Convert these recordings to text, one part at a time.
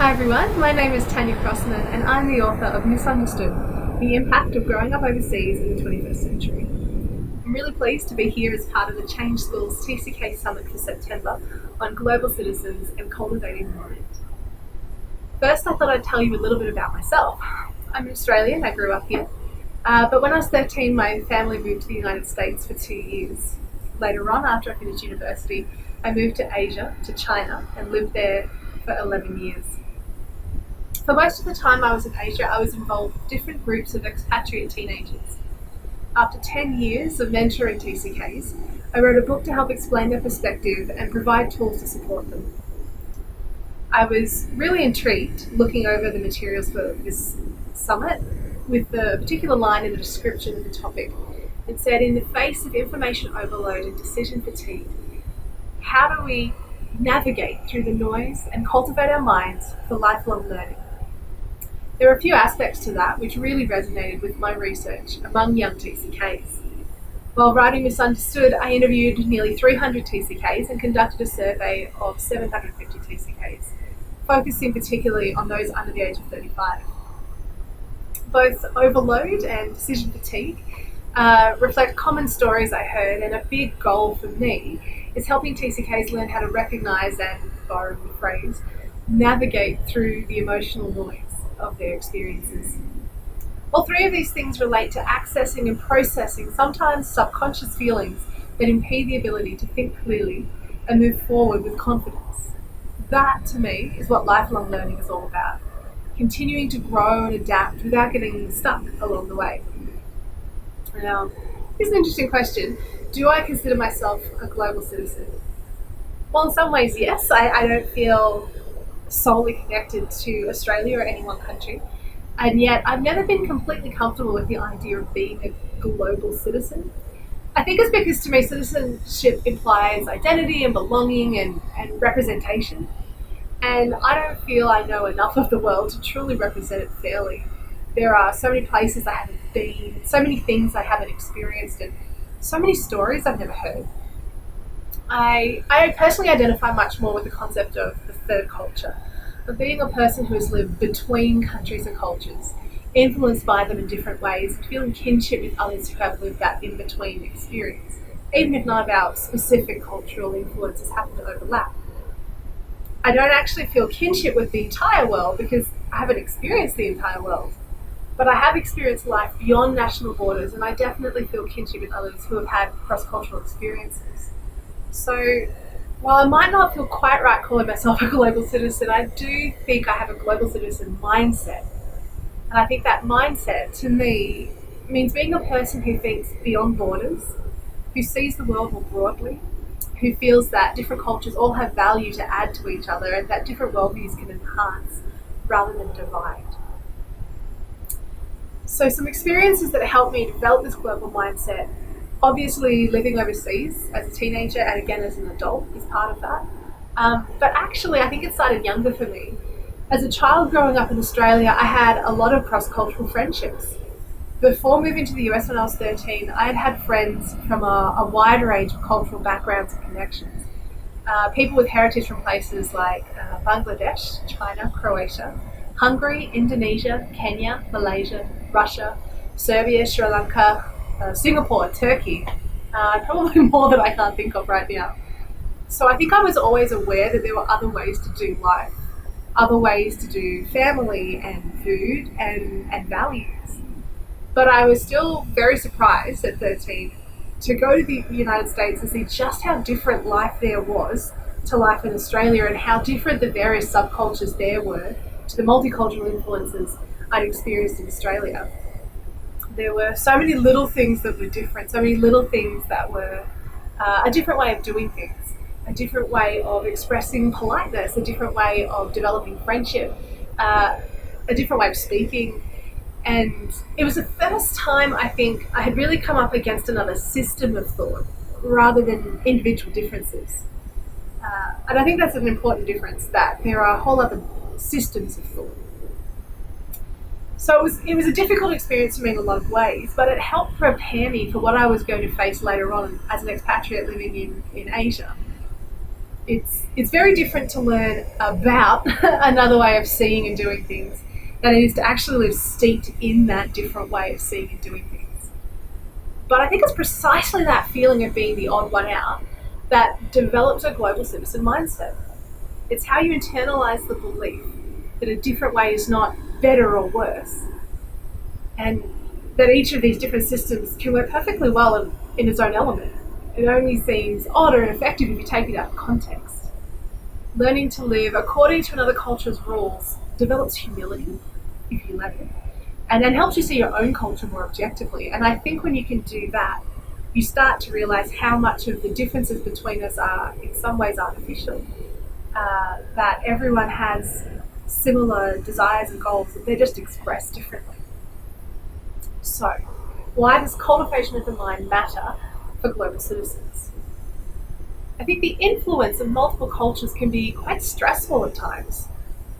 Hi everyone, my name is Tanya Crossman and I'm the author of Misunderstood, the impact of growing up overseas in the 21st century. I'm really pleased to be here as part of the Change Schools TCK Summit for September on global citizens and cultivating the mind. First, I thought I'd tell you a little bit about myself. I'm an Australian, I grew up here, but when I was 13 my family moved to the United States for 2 years. Later on, after I finished university, I moved to Asia, to China, and lived there for 11 years. For most of the time I was in Asia, I was involved with different groups of expatriate teenagers. After 10 years of mentoring TCKs, I wrote a book to help explain their perspective and provide tools to support them. I was really intrigued looking over the materials for this summit with the particular line in the description of the topic. It said, in the face of information overload and decision fatigue, how do we navigate through the noise and cultivate our minds for lifelong learning? There are a few aspects to that which really resonated with my research among young TCKs. While writing Misunderstood, I interviewed nearly 300 TCKs and conducted a survey of 750 TCKs, focusing particularly on those under the age of 35. Both overload and decision fatigue reflect common stories I heard, and a big goal for me is helping TCKs learn how to recognise and, borrowing the phrase, navigate through the emotional noise of their experiences. All three of these things relate to accessing and processing sometimes subconscious feelings that impede the ability to think clearly and move forward with confidence. That, to me, is what lifelong learning is all about. Continuing to grow and adapt without getting stuck along the way. Now, here's an interesting question. Do I consider myself a global citizen? Well, in some ways, yes. I don't feel solely connected to Australia or any one country, and yet I've never been completely comfortable with the idea of being a global citizen. I think it's because to me citizenship implies identity and belonging and representation, and I don't feel I know enough of the world to truly represent it fairly. There are so many places I haven't been, so many things I haven't experienced, and so many stories I've never heard. I personally identify much more with the concept of the third culture, of being a person who has lived between countries and cultures, influenced by them in different ways, and feeling kinship with others who have lived that in-between experience, even if none of our specific cultural influences happen to overlap. I don't actually feel kinship with the entire world because I haven't experienced the entire world, but I have experienced life beyond national borders, and I definitely feel kinship with others who have had cross-cultural experiences. So, while I might not feel quite right calling myself a global citizen, I do think I have a global citizen mindset. And I think that mindset, to me, means being a person who thinks beyond borders, who sees the world more broadly, who feels that different cultures all have value to add to each other and that different worldviews can enhance rather than divide. So some experiences that helped me develop this global mindset. Obviously, living overseas as a teenager and again as an adult is part of that. But actually, I think it started younger for me. As a child growing up in Australia, I had a lot of cross-cultural friendships. Before moving to the US when I was 13, I had friends from a wide range of cultural backgrounds and connections. People with heritage from places like Bangladesh, China, Croatia, Hungary, Indonesia, Kenya, Malaysia, Russia, Serbia, Sri Lanka, Singapore, Turkey, probably more that I can't think of right now. So I think I was always aware that there were other ways to do life, other ways to do family and food and values. But I was still very surprised at 13 to go to the United States and see just how different life there was to life in Australia and how different the various subcultures there were to the multicultural influences I'd experienced in Australia. There were so many little things that were different, so many little things that were a different way of doing things, a different way of expressing politeness, a different way of developing friendship, a different way of speaking. And it was the first time I think I had really come up against another system of thought rather than individual differences. And I think that's an important difference, that there are whole other systems of thought. So it was a difficult experience for me in a lot of ways, but it helped prepare me for what I was going to face later on as an expatriate living in Asia. It's very different to learn about another way of seeing and doing things than it is to actually live steeped in that different way of seeing and doing things. But I think it's precisely that feeling of being the odd one out that develops a global citizen mindset. It's how you internalize the belief that a different way is not better or worse, and that each of these different systems can work perfectly well in its own element. It only seems odd or ineffective if you take it out of context. Learning to live according to another culture's rules develops humility, if you let it, and then helps you see your own culture more objectively. And I think when you can do that, you start to realize how much of the differences between us are in some ways artificial, that everyone has similar desires and goals, that they're just expressed differently. So, why does cultivation of the mind matter for global citizens? I think the influence of multiple cultures can be quite stressful at times.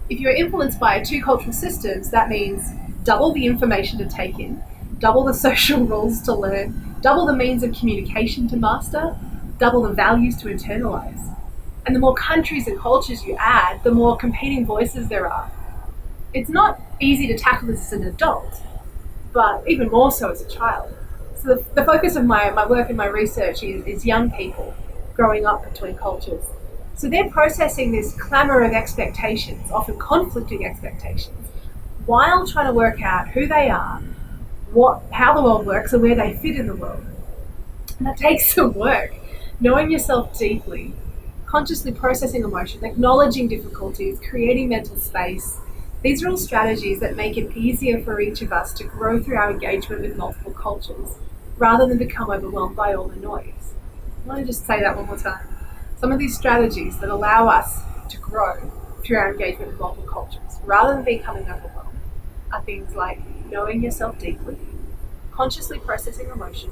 If you're influenced by two cultural systems, that means double the information to take in, double the social rules to learn, double the means of communication to master, double the values to internalize. And the more countries and cultures you add, the more competing voices there are. It's not easy to tackle this as an adult, but even more so as a child. So the focus of my work and my research is young people growing up between cultures. So they're processing this clamour of expectations, often conflicting expectations, while trying to work out who they are, how the world works, and where they fit in the world. And that takes some work. Knowing yourself deeply, consciously processing emotion, acknowledging difficulties, creating mental space. These are all strategies that make it easier for each of us to grow through our engagement with multiple cultures, rather than become overwhelmed by all the noise. I want to just say that one more time. Some of these strategies that allow us to grow through our engagement with multiple cultures, rather than becoming overwhelmed, are things like knowing yourself deeply, consciously processing emotion,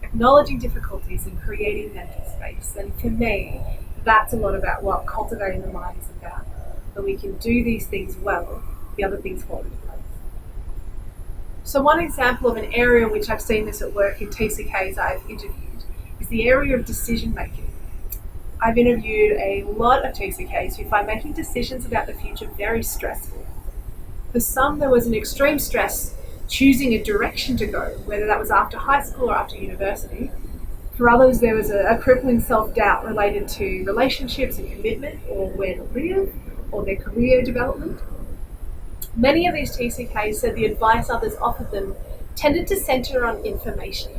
acknowledging difficulties, and creating mental space. And for me, that's a lot about what cultivating the mind is about. When we can do these things well, the other things fall into place. So one example of an area in which I've seen this at work in TCKs I've interviewed is the area of decision making. I've interviewed a lot of TCKs who find making decisions about the future very stressful. For some, there was an extreme stress choosing a direction to go, whether that was after high school or after university. For others, there was a crippling self-doubt related to relationships and commitment, or where to live, or their career development. Many of these TCKs said the advice others offered them tended to centre on information,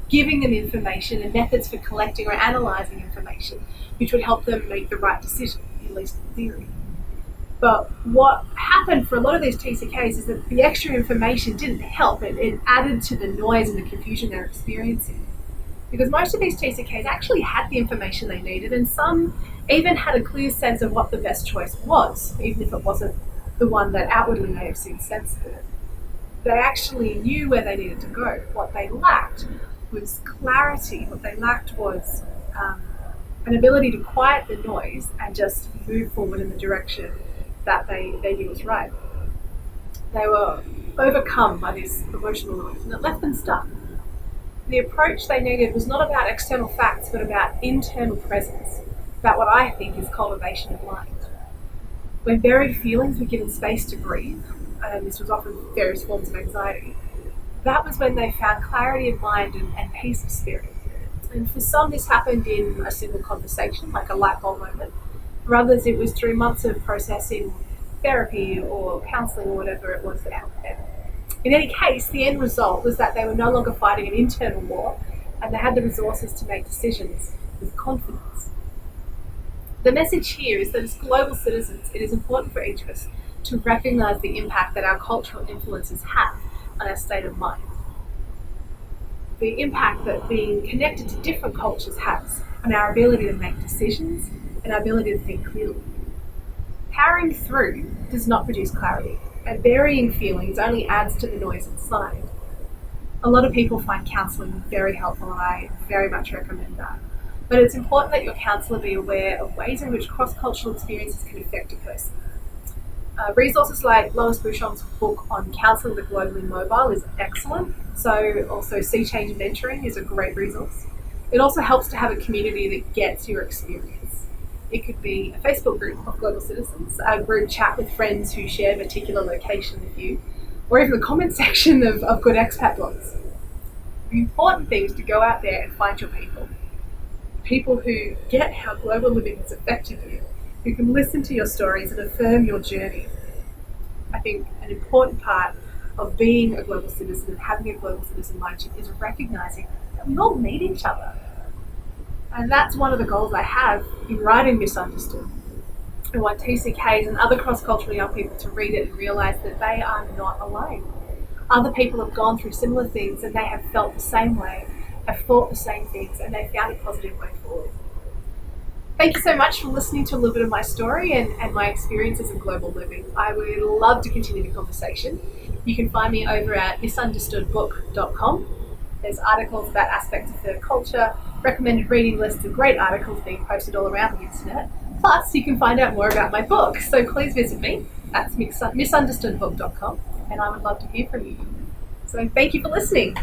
giving them information and methods for collecting or analysing information, which would help them make the right decision, at least in theory. But what happened for a lot of these TCKs is that the extra information didn't help. It added to the noise and the confusion they're experiencing. Because most of these TCKs actually had the information they needed, and some even had a clear sense of what the best choice was, even if it wasn't the one that outwardly may have seemed sensible. They actually knew where they needed to go. What they lacked was clarity. What they lacked was an ability to quiet the noise and just move forward in the direction that they knew was right. They were overcome by this emotional noise, and it left them stuck. The approach they needed was not about external facts, but about internal presence, about what I think is cultivation of mind. When buried feelings were given space to breathe, and this was often various forms of anxiety, that was when they found clarity of mind and peace of spirit. And for some, this happened in a single conversation, like a light bulb moment. For others, it was through months of processing, therapy or counselling or whatever it was that helped them. In any case, the end result was that they were no longer fighting an internal war, and they had the resources to make decisions with confidence. The message here is that as global citizens, it is important for each of us to recognise the impact that our cultural influences have on our state of mind. The impact that being connected to different cultures has on our ability to make decisions and our ability to think clearly. Powering through does not produce clarity, and burying feelings only adds to the noise inside. A lot of people find counselling very helpful, and I very much recommend that. But it's important that your counsellor be aware of ways in which cross-cultural experiences can affect a person. Resources like Lois Bouchon's book on counselling the globally mobile is excellent. So also Sea Change Mentoring is a great resource. It also helps to have a community that gets your experience. It could be a Facebook group of global citizens, a group chat with friends who share a particular location with you, or even the comment section of good expat blogs. The important thing is to go out there and find your people who get how global living has affected you, who can listen to your stories and affirm your journey. I think an important part of being a global citizen and having a global citizen mindset is recognizing that we all need each other. And that's one of the goals I have in writing Misunderstood. I want TCKs and other cross-cultural young people to read it and realize that they are not alone. Other people have gone through similar things and they have felt the same way, have thought the same things, and they found a positive way forward. Thank you so much for listening to a little bit of my story and my experiences of global living. I would love to continue the conversation. You can find me over at misunderstoodbook.com. There's articles about aspects of third culture, recommended reading lists of great articles being posted all around the internet. Plus, you can find out more about my book. So please visit me. That's misunderstoodbook.com, and I would love to hear from you. So thank you for listening.